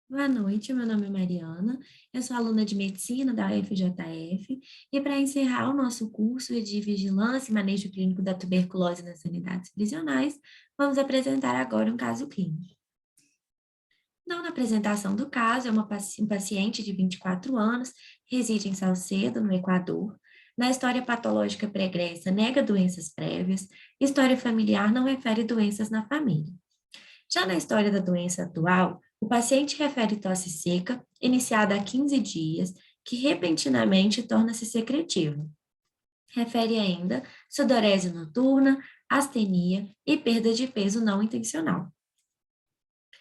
Boa noite, meu nome é Mariana, eu sou aluna de medicina da UFJF e para encerrar o nosso curso de vigilância e manejo clínico da tuberculose nas unidades prisionais, vamos apresentar agora um caso clínico. Então, na apresentação do caso, é um paciente de 24 anos, reside em Salcedo, no Equador. Na história patológica pregressa, nega doenças prévias, história familiar não refere doenças na família. Já na história da doença atual, o paciente refere tosse seca, iniciada há 15 dias, que repentinamente torna-se secretiva. Refere ainda sudorese noturna, astenia e perda de peso não intencional.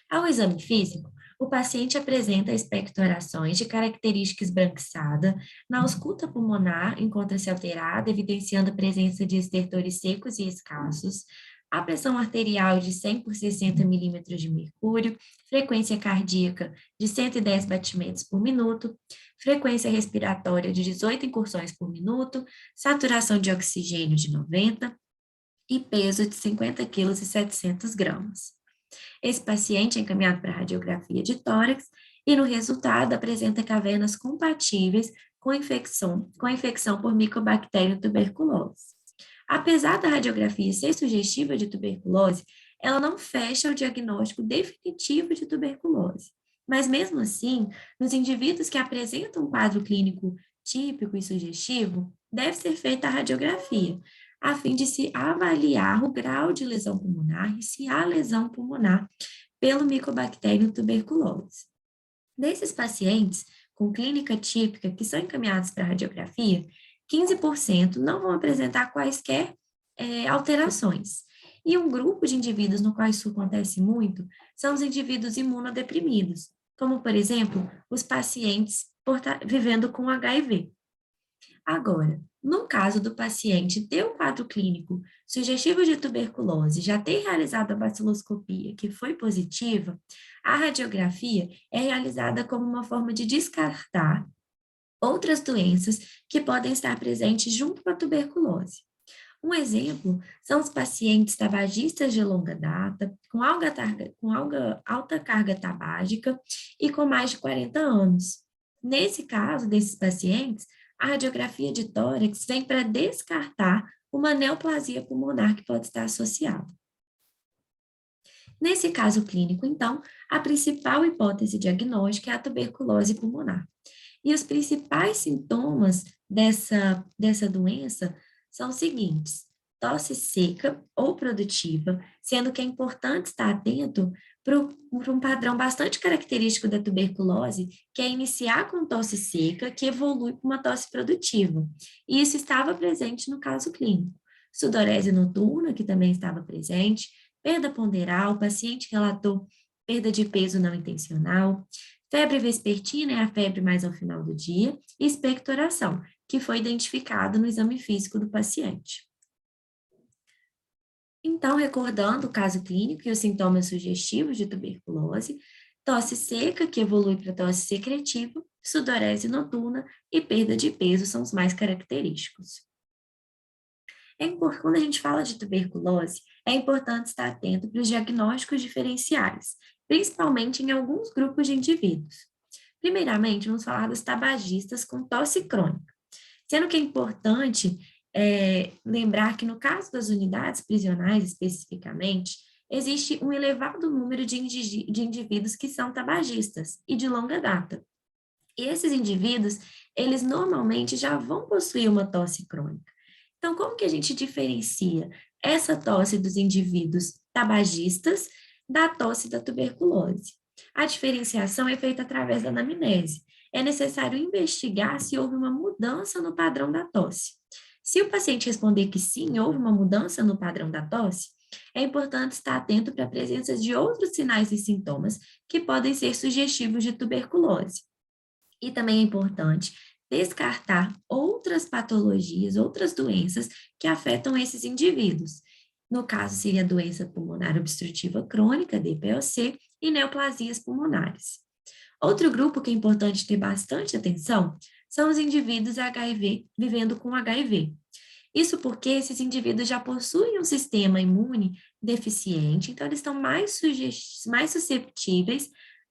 Ao exame físico, o paciente apresenta expectorações de característica esbranquiçada, na ausculta pulmonar encontra-se alterada, evidenciando a presença de estertores secos e escassos, a pressão arterial de 100 por 60 milímetros de mercúrio, frequência cardíaca de 110 batimentos por minuto, frequência respiratória de 18 incursões por minuto, saturação de oxigênio de 90 e peso de 50 quilos e 700 gramas. Esse paciente é encaminhado para radiografia de tórax e, no resultado, apresenta cavernas compatíveis com infecção por Mycobacterium tuberculose. Apesar da radiografia ser sugestiva de tuberculose, ela não fecha o diagnóstico definitivo de tuberculose. Mas, mesmo assim, nos indivíduos que apresentam um quadro clínico típico e sugestivo, deve ser feita a radiografia, a fim de se avaliar o grau de lesão pulmonar e se há lesão pulmonar pelo Mycobacterium tuberculose. Desses pacientes com clínica típica que são encaminhados para radiografia, 15% não vão apresentar quaisquer alterações. E um grupo de indivíduos no qual isso acontece muito são os indivíduos imunodeprimidos, como, por exemplo, os pacientes vivendo com HIV. Agora, no caso do paciente ter um quadro clínico sugestivo de tuberculose, já ter realizado a baciloscopia que foi positiva, a radiografia é realizada como uma forma de descartar outras doenças que podem estar presentes junto com a tuberculose. Um exemplo são os pacientes tabagistas de longa data, com alta carga tabágica e com mais de 40 anos. Nesse caso, desses pacientes, a radiografia de tórax vem para descartar uma neoplasia pulmonar que pode estar associada. Nesse caso clínico, então, a principal hipótese diagnóstica é a tuberculose pulmonar. E os principais sintomas dessa doença são os seguintes: tosse seca ou produtiva, sendo que é importante estar atento para um padrão bastante característico da tuberculose, que é iniciar com tosse seca, que evolui para uma tosse produtiva. E isso estava presente no caso clínico. Sudorese noturna, que também estava presente, perda ponderal, o paciente relatou perda de peso não intencional, febre vespertina é a febre mais ao final do dia, e expectoração, que foi identificado no exame físico do paciente. Então, recordando o caso clínico e os sintomas sugestivos de tuberculose, tosse seca, que evolui para tosse secretiva, sudorese noturna e perda de peso são os mais característicos. Quando a gente fala de tuberculose, é importante estar atento para os diagnósticos diferenciais, principalmente em alguns grupos de indivíduos. Primeiramente, vamos falar dos tabagistas com tosse crônica, sendo que é importante lembrar que no caso das unidades prisionais especificamente, existe um elevado número de indivíduos que são tabagistas e de longa data. E esses indivíduos, eles normalmente já vão possuir uma tosse crônica. Então, como que a gente diferencia essa tosse dos indivíduos tabagistas da tosse da tuberculose? A diferenciação é feita através da anamnese. É necessário investigar se houve uma mudança no padrão da tosse. Se o paciente responder que sim, houve uma mudança no padrão da tosse, é importante estar atento para a presença de outros sinais e sintomas que podem ser sugestivos de tuberculose. E também é importante descartar outras patologias, outras doenças que afetam esses indivíduos. No caso, seria a doença pulmonar obstrutiva crônica, DPOC, e neoplasias pulmonares. Outro grupo que é importante ter bastante atenção são os indivíduos HIV vivendo com HIV. Isso porque esses indivíduos já possuem um sistema imune deficiente, então eles estão mais suscetíveis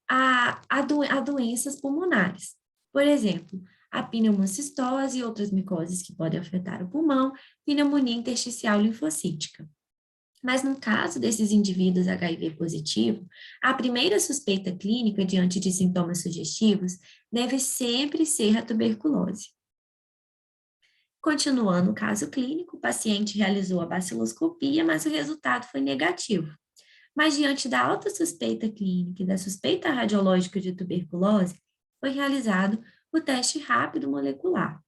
a doenças pulmonares. Por exemplo, a pneumocistose e outras micoses que podem afetar o pulmão, pneumonia intersticial linfocítica. Mas no caso desses indivíduos HIV positivo, a primeira suspeita clínica diante de sintomas sugestivos deve sempre ser a tuberculose. Continuando o caso clínico, o paciente realizou a baciloscopia, mas o resultado foi negativo. Mas diante da alta suspeita clínica e da suspeita radiológica de tuberculose, foi realizado o teste rápido molecular.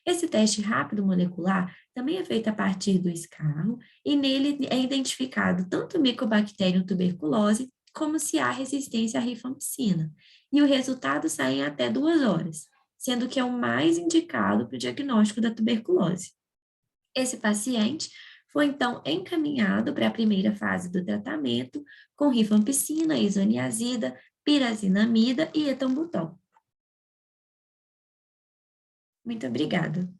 Esse teste rápido molecular também é feito a partir do escarro e nele é identificado tanto o Mycobacterium tuberculose como se há resistência à rifampicina. E o resultado sai em até 2 horas, sendo que é o mais indicado para o diagnóstico da tuberculose. Esse paciente foi então encaminhado para a primeira fase do tratamento com rifampicina, isoniazida, pirazinamida e etambutol. Muito obrigada.